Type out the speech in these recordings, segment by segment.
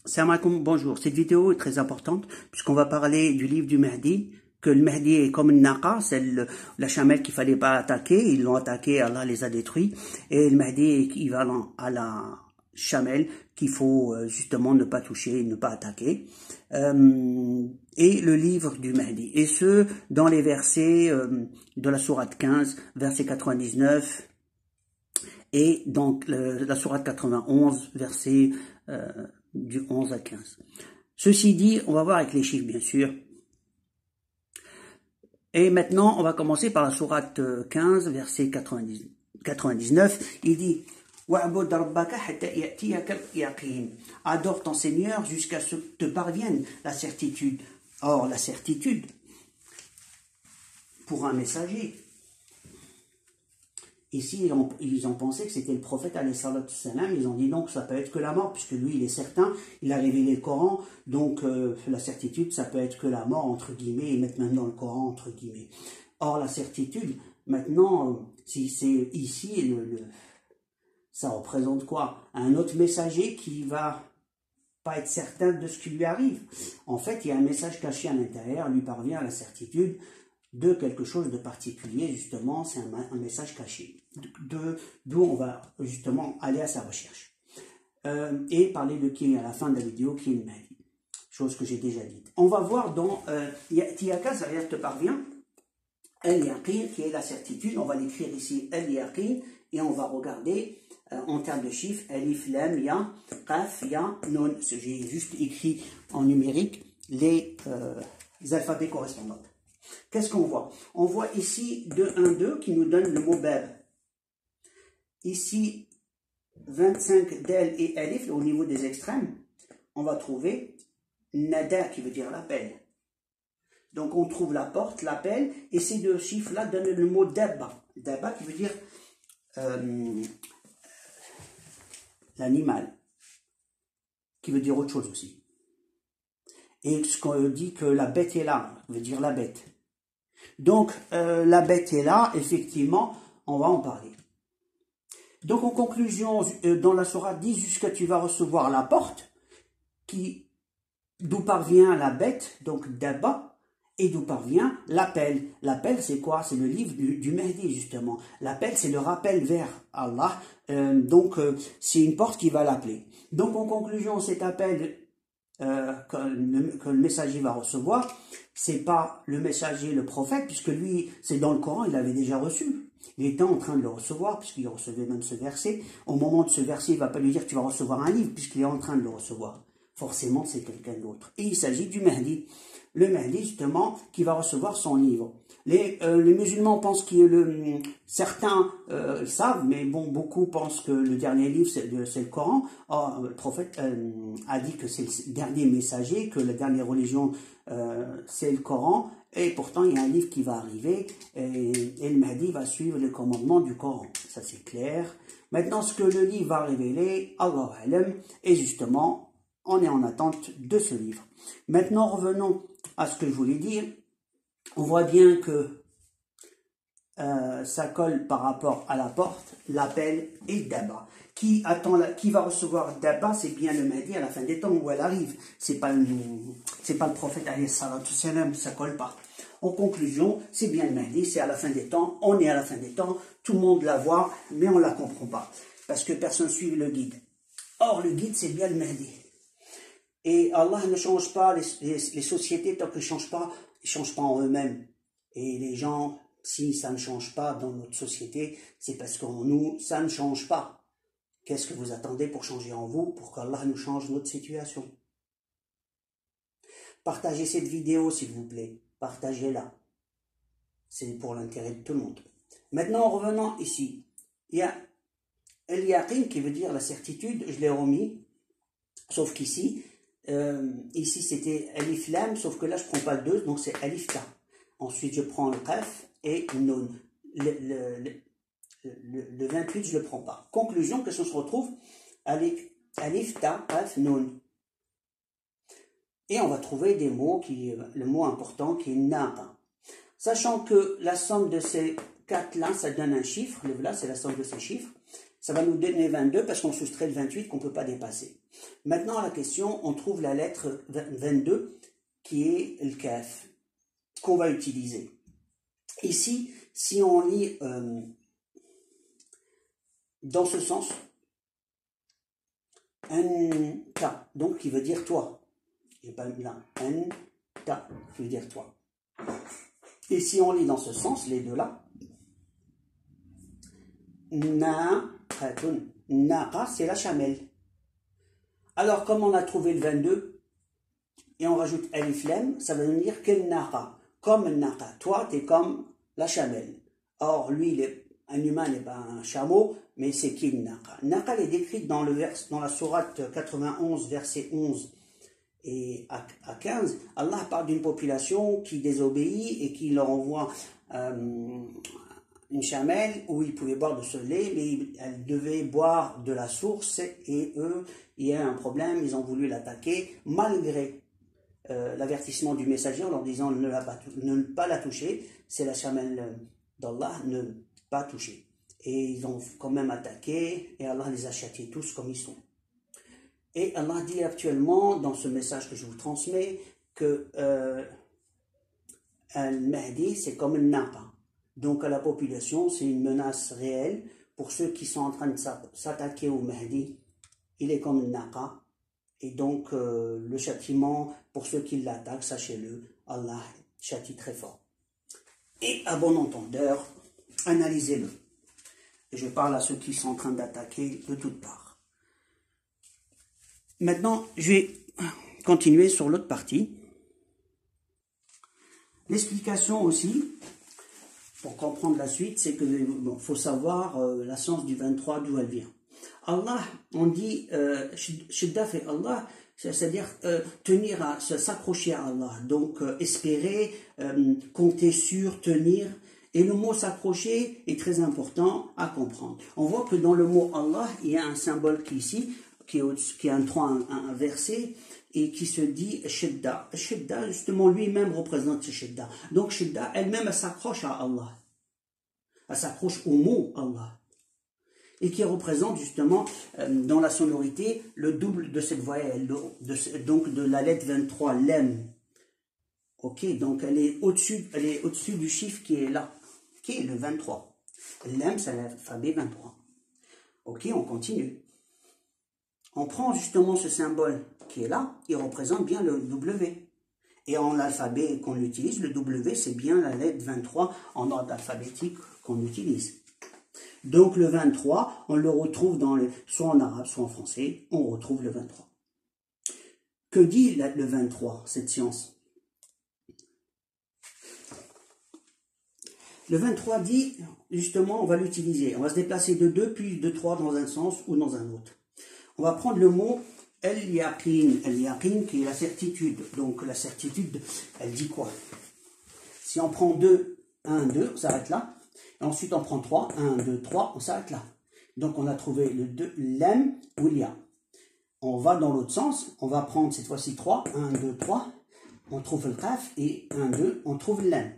Salam alaikum, bonjour. Cette vidéo est très importante puisqu'on va parler du livre du Mahdi, que le Mahdi est comme une naqa, c'est la chamelle qu'il fallait pas attaquer, ils l'ont attaqué, Allah les a détruits, et le Mahdi est équivalent à la chamelle qu'il faut justement ne pas toucher, ne pas attaquer, et le livre du Mahdi, et ce, dans les versets de la sourate 15, verset 99, et donc la sourate 91, verset du 11 à 15. Ceci dit, on va voir avec les chiffres bien sûr. Et maintenant, on va commencer par la sourate 15, verset 99. Il dit adore ton Seigneur jusqu'à ce que te parvienne la certitude. Or, la certitude, pour un messager, ici, ils ont pensé que c'était le prophète, alayhi salatu salam. Ils ont dit donc ça peut être que la mort, puisque lui, il est certain, il a révélé le Coran, donc la certitude, ça peut être que la mort, entre guillemets, ils mettent même dans le Coran, entre guillemets. Or, la certitude, maintenant, si c'est ici, ça représente quoi? Un autre messager qui va pas être certain de ce qui lui arrive. En fait, il y a un message caché à l'intérieur, lui parvient à la certitude de quelque chose de particulier, justement, c'est un message caché, d'où on va justement aller à sa recherche. Et parler de qui à la fin de la vidéo, qui est le Mahdi, chose que j'ai déjà dite. On va voir dans Ya'tiyaka, ça te parvient, Al-Yaqin, qui est la certitude, on va l'écrire ici, Al-Yaqin, et on va regarder en termes de chiffres, Alif, Lam, Ya, Qaf, Ya, Nun. J'ai juste écrit en numérique les alphabets correspondants. Qu'est-ce qu'on voit? On voit ici 2, 1, 2 qui nous donne le mot Bab. Ici, 25 Del et Alif, au niveau des extrêmes, on va trouver Nada qui veut dire l'appel. Donc on trouve la porte, l'appel, et ces deux chiffres-là donnent le mot Dabba. Dabba qui veut dire l'animal, qui veut dire autre chose aussi. Et ce qu'on dit que la bête est là, veut dire la bête. Donc, la bête est là, effectivement, on va en parler. Donc, en conclusion, dans la sourate 10, jusqu'à tu vas recevoir la porte, d'où parvient la bête, donc Dabba, et d'où parvient l'appel. L'appel, c'est quoi? C'est le livre du Mahdi, justement. L'appel, c'est le rappel vers Allah. C'est une porte qui va l'appeler. Donc, en conclusion, cet appel que le messager va recevoir, c'est pas le messager, le prophète, puisque lui, c'est dans le Coran, il l'avait déjà reçu. Il était en train de le recevoir, puisqu'il recevait même ce verset. Au moment de ce verset, il ne va pas lui dire tu vas recevoir un livre, puisqu'il est en train de le recevoir. Forcément, c'est quelqu'un d'autre. Et il s'agit du Mahdi. Le Mahdi, justement, qui va recevoir son livre. Les musulmans pensent certains savent, mais bon, beaucoup pensent que le dernier livre, c'est le Coran. Or, le prophète a dit que c'est le dernier messager, que la dernière religion, c'est le Coran. Et pourtant, il y a un livre qui va arriver, et le Mahdi va suivre les commandements du Coran. Ça, c'est clair. Maintenant, ce que le livre va révéler, Allah alam, et justement, on est en attente de ce livre. Maintenant, revenons à ce que je voulais dire. On voit bien que ça colle par rapport à la porte, l'appel et Dabba. Qui va recevoir Dabba, c'est bien le Mahdi à la fin des temps où elle arrive. C'est pas le prophète alayhi salatu salam, ça colle pas. En conclusion, c'est bien le Mahdi, c'est à la fin des temps, on est à la fin des temps, tout le monde la voit, mais on la comprend pas. Parce que personne ne suit le guide. Or, le guide, c'est bien le Mahdi. Et Allah ne change pas les sociétés tant qu'ils ne changent pas en eux-mêmes. Et les gens, si ça ne change pas dans notre société, c'est parce qu'en nous, ça ne change pas. Qu'est-ce que vous attendez pour changer en vous, pour qu'Allah nous change notre situation? Partagez cette vidéo, s'il vous plaît. Partagez-la. C'est pour l'intérêt de tout le monde. Maintenant, revenons ici. Il y a El-Yaqin qui veut dire la certitude. Je l'ai remis. Sauf qu'ici, ici c'était Alif Lam, sauf que là je prends pas le 2, donc c'est Alif Ta. Ensuite je prends le Qaf et Nun. Le 28 je le prends pas. Conclusion, qu'est-ce qu'on se retrouve? Alif Ta, Qaf, Nun. Et on va trouver des mots, le mot important qui est Napa. Sachant que la somme de ces 4 là, ça donne un chiffre, le là c'est la somme de ces chiffres. Ça va nous donner 22 parce qu'on soustrait le 28 qu'on ne peut pas dépasser. Maintenant, la question, on trouve la lettre 22 qui est le kaf, qu'on va utiliser. Ici, si on lit dans ce sens, anta, donc qui veut dire toi. Et pas là, anta, qui veut dire toi. Et si on lit dans ce sens, les deux là, naqa, c'est la chamelle. Alors, comme on a trouvé le 22, et on rajoute alif lam, ça veut dire que naqa, comme naqa. Toi, tu es comme la chamelle. Or, lui, un humain n'est pas un chameau, mais c'est qui naqa. Naqa est décrite dans la sourate 91, verset 11 et à 15. Allah parle d'une population qui désobéit et qui leur envoie une chamelle où ils pouvaient boire de ce lait, mais elle devait boire de la source, et eux, il y a un problème, ils ont voulu l'attaquer, malgré l'avertissement du messager en leur disant ne pas la toucher, c'est la chamelle d'Allah, ne pas toucher. Et ils ont quand même attaqué, et Allah les a châtiés tous comme ils sont. Et Allah dit actuellement, dans ce message que je vous transmets, que Al-Mahdi, c'est comme une naqa. Donc à la population, c'est une menace réelle. Pour ceux qui sont en train de s'attaquer au Mahdi, il est comme une naqa. Et donc le châtiment, pour ceux qui l'attaquent, sachez-le, Allah châtie très fort. Et à bon entendeur, analysez-le. Et je parle à ceux qui sont en train d'attaquer de toutes parts. Maintenant, je vais continuer sur l'autre partie. L'explication aussi, pour comprendre la suite, c'est que faut savoir la science du 23, d'où elle vient. Allah, on dit shidda fi Allah, c'est-à-dire tenir à s'accrocher à Allah, donc espérer, compter sur, tenir. Et le mot s'accrocher est très important à comprendre. On voit que dans le mot Allah, il y a un symbole qui est ici, qui est un verset, et qui se dit shidda. Shidda, justement, lui-même représente shidda. Donc shidda, elle-même, elle s'accroche à Allah. Elle s'accroche au mot Allah. Et qui représente justement, dans la sonorité, le double de cette voyelle, donc de la lettre 23, lem. Ok, donc elle est au-dessus du chiffre qui est là, qui est le 23. Lem, c'est l'alphabet 23. Ok, on continue. On prend justement ce symbole qui est là, il représente bien le W. Et en l'alphabet qu'on utilise, le W, c'est bien la lettre 23 en ordre alphabétique qu'on utilise. Donc le 23, on le retrouve soit en arabe, soit en français, on retrouve le 23. Que dit le 23, cette science? Le 23 dit, justement, on va l'utiliser. On va se déplacer de 2 puis de 3 dans un sens ou dans un autre. On va prendre le mot al-yaqin. Al-yaqin qui est la certitude. Donc la certitude, elle dit quoi? Si on prend 2, 1, 2, on s'arrête là. Et ensuite on prend 3, 1, 2, 3, on s'arrête là. Donc on a trouvé le 2, l'em ou l'ya. On va dans l'autre sens. On va prendre cette fois-ci 3, 1, 2, 3. On trouve le qaf et 1, 2, on trouve l'em.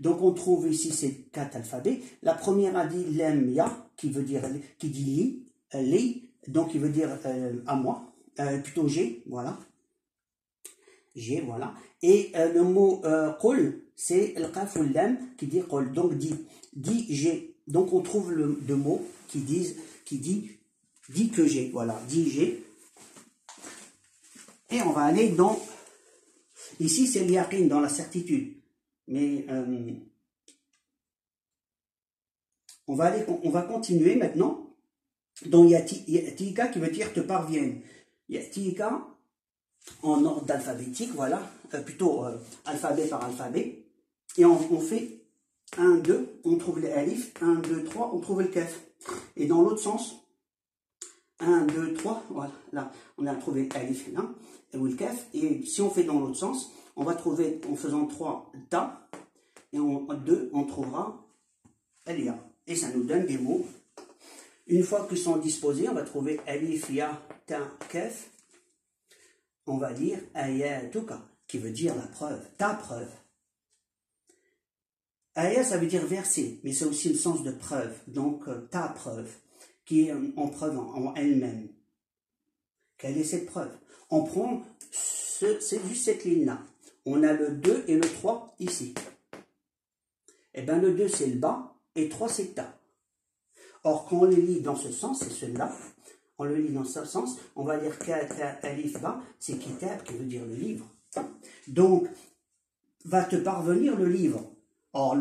Donc on trouve ici ces 4 alphabets. La première a dit lem ya, qui dit li, donc il veut dire à moi, plutôt j'ai, voilà. J'ai, voilà. Et le mot qul, c'est le qaf ou lem qui dit qul, donc dit j'ai. Donc on trouve deux mots qui dit que j'ai, voilà, dit j'ai. Et on va aller dans, ici c'est l'yaqin, dans la certitude. Mais on va continuer maintenant dans yatika qui veut dire te parviennent. Yatika en ordre alphabétique, voilà, plutôt alphabet par alphabet. Et on fait 1, 2, on trouve les alif, 1, 2, 3, on trouve le kaf. Et dans l'autre sens, 1, 2, 3, voilà, là, on a trouvé alif là, ou le kaf. Et si on fait dans l'autre sens, on va trouver, en faisant 3, ta, et en 2, on trouvera Elia. Et ça nous donne des mots. Une fois qu'ils sont disposés, on va trouver alif, ya, ta, kaf. On va dire ayatuka, qui veut dire la preuve, ta preuve. Aya, ça veut dire verset, mais c'est aussi le sens de preuve, donc ta preuve. qui est en preuve en elle-même. Quelle est cette preuve? On prend, c'est juste cette ligne-là. On a le 2 et le 3 ici. Eh bien, le 2, c'est le bas, et 3, c'est ta. Or, quand on le lit dans ce sens, c'est celui-là, on le lit dans ce sens, on va dire qu'alif ba, c'est kitab, qui veut dire le livre. Donc, va te parvenir le livre. Or,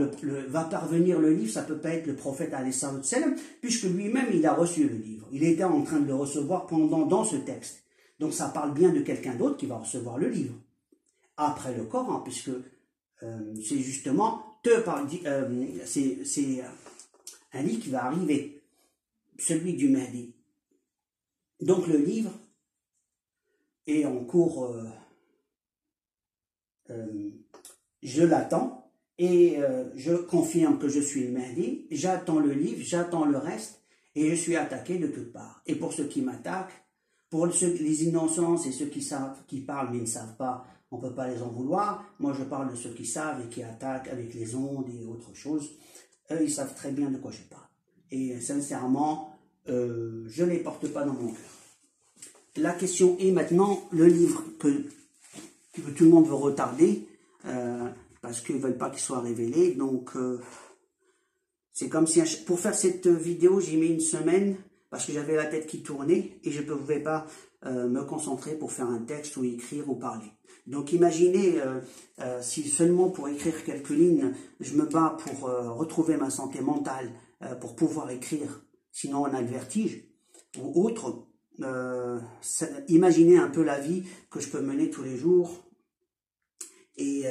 va parvenir le livre, ça peut pas être le prophète alayhi salam, puisque lui-même, il a reçu le livre. Il était en train de le recevoir dans ce texte. Donc, ça parle bien de quelqu'un d'autre qui va recevoir le livre. Après le Coran, puisque c'est justement c'est un livre qui va arriver, celui du Mahdi. Donc le livre est en cours, je l'attends et je confirme que je suis le Mahdi, j'attends le livre, j'attends le reste et je suis attaqué de toutes parts. Et pour ceux qui m'attaquent, pour les innocents et ceux qui parlent mais ne savent pas, on ne peut pas les en vouloir. Moi, je parle de ceux qui savent et qui attaquent avec les ondes et autre chose. Eux, ils savent très bien de quoi je parle. Et sincèrement, je ne les porte pas dans mon cœur. La question est maintenant le livre que tout le monde veut retarder parce qu'ils ne veulent pas qu'il soit révélé. Donc, c'est comme si pour faire cette vidéo, j'ai mis une semaine parce que j'avais la tête qui tournait et je ne pouvais pas me concentrer pour faire un texte ou écrire ou parler. Donc imaginez si seulement pour écrire quelques lignes, je me bats pour retrouver ma santé mentale, pour pouvoir écrire, sinon on a le vertige ou autre. Imaginez un peu la vie que je peux mener tous les jours. Et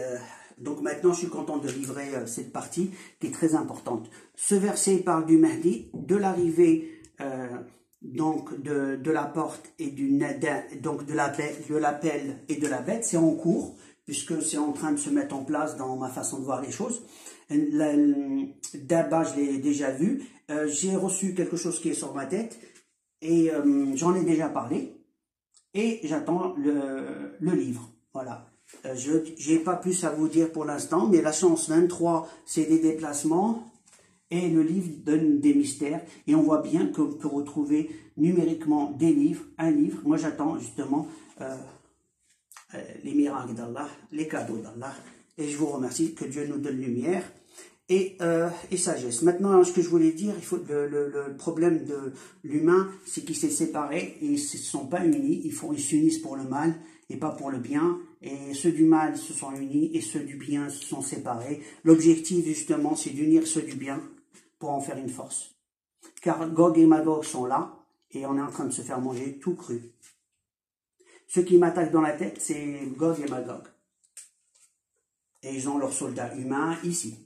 donc maintenant je suis content de livrer cette partie qui est très importante. Ce verset parle du Mahdi, de l'arrivée donc de la porte et donc de l'appel et de la bête, c'est en cours, puisque c'est en train de se mettre en place dans ma façon de voir les choses. D'abord, je l'ai déjà vu, j'ai reçu quelque chose qui est sur ma tête, et j'en ai déjà parlé, et j'attends le livre, voilà. Je n'ai pas plus à vous dire pour l'instant, mais la chance 23, c'est des déplacements, et le livre donne des mystères, et on voit bien qu'on peut retrouver numériquement des livres, un livre. Moi j'attends justement les miracles d'Allah, les cadeaux d'Allah, et je vous remercie, que Dieu nous donne lumière et sagesse. Maintenant, ce que je voulais dire, le problème de l'humain, c'est qu'il s'est séparé, et ils ne se sont pas unis, ils s'unissent pour le mal et pas pour le bien, et ceux du mal se sont unis et ceux du bien se sont séparés. L'objectif justement, c'est d'unir ceux du bien pour en faire une force. Car Gog et Magog sont là, et on est en train de se faire manger tout cru. Ceux qui m'attaquent dans la tête, c'est Gog et Magog. Et ils ont leurs soldats humains ici.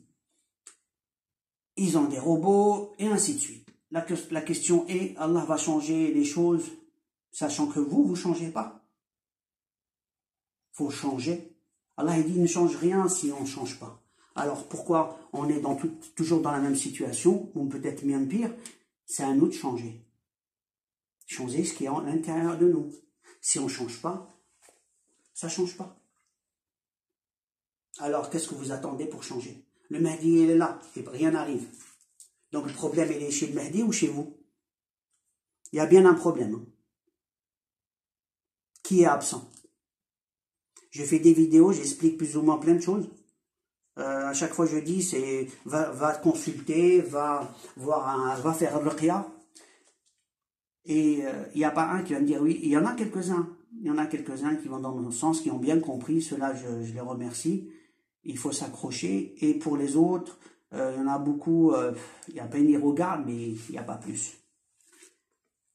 Ils ont des robots, et ainsi de suite. La question est, Allah va changer les choses, sachant que vous ne changez pas. Il faut changer. Allah il dit, ne change rien si on ne change pas. Alors pourquoi on est toujours dans la même situation, ou peut-être même pire? C'est à nous de changer. Changer ce qui est à l'intérieur de nous. Si on ne change pas, ça ne change pas. Alors qu'est-ce que vous attendez pour changer? Le Mahdi il est là, et rien n'arrive. Donc le problème il est chez le Mahdi ou chez vous? Il y a bien un problème. Hein. Qui est absent? Je fais des vidéos, j'explique plus ou moins plein de choses. À chaque fois je dis, c'est va consulter, va faire le ruqya. Et il n'y a pas un qui va me dire oui, il y en a quelques-uns. Il y en a quelques-uns qui vont dans mon sens, qui ont bien compris, ceux-là je les remercie. Il faut s'accrocher. Et pour les autres, il y en a beaucoup, il y a peine ils regardent, mais il n'y a pas plus.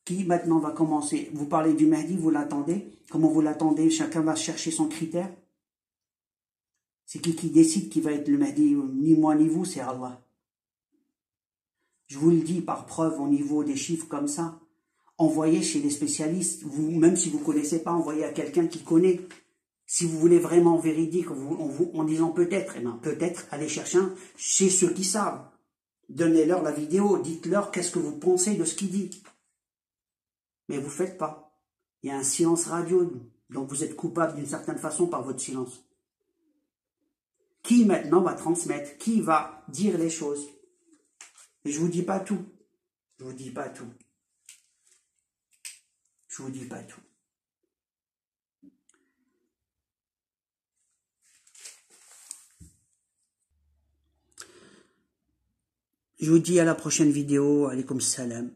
Qui maintenant va commencer? Vous parlez du Mahdi, vous l'attendez? Comment vous l'attendez? Chacun va chercher son critère. C'est qui décide qui va être le Mahdi? Ni moi ni vous, c'est Allah. Je vous le dis par preuve au niveau des chiffres comme ça. Envoyez chez les spécialistes, même si vous ne connaissez pas, envoyez à quelqu'un qui connaît. Si vous voulez vraiment véridique, en disant peut-être, eh bien peut-être, allez chercher un chez ceux qui savent. Donnez-leur la vidéo, dites-leur qu'est-ce que vous pensez de ce qu'il dit. Mais vous ne faites pas. Il y a un silence radio, donc vous êtes coupable d'une certaine façon par votre silence. Qui maintenant va transmettre? Qui va dire les choses? Et je ne vous dis pas tout. Je ne vous dis pas tout. Je vous dis pas tout. Je vous dis à la prochaine vidéo. Alaykoum salam.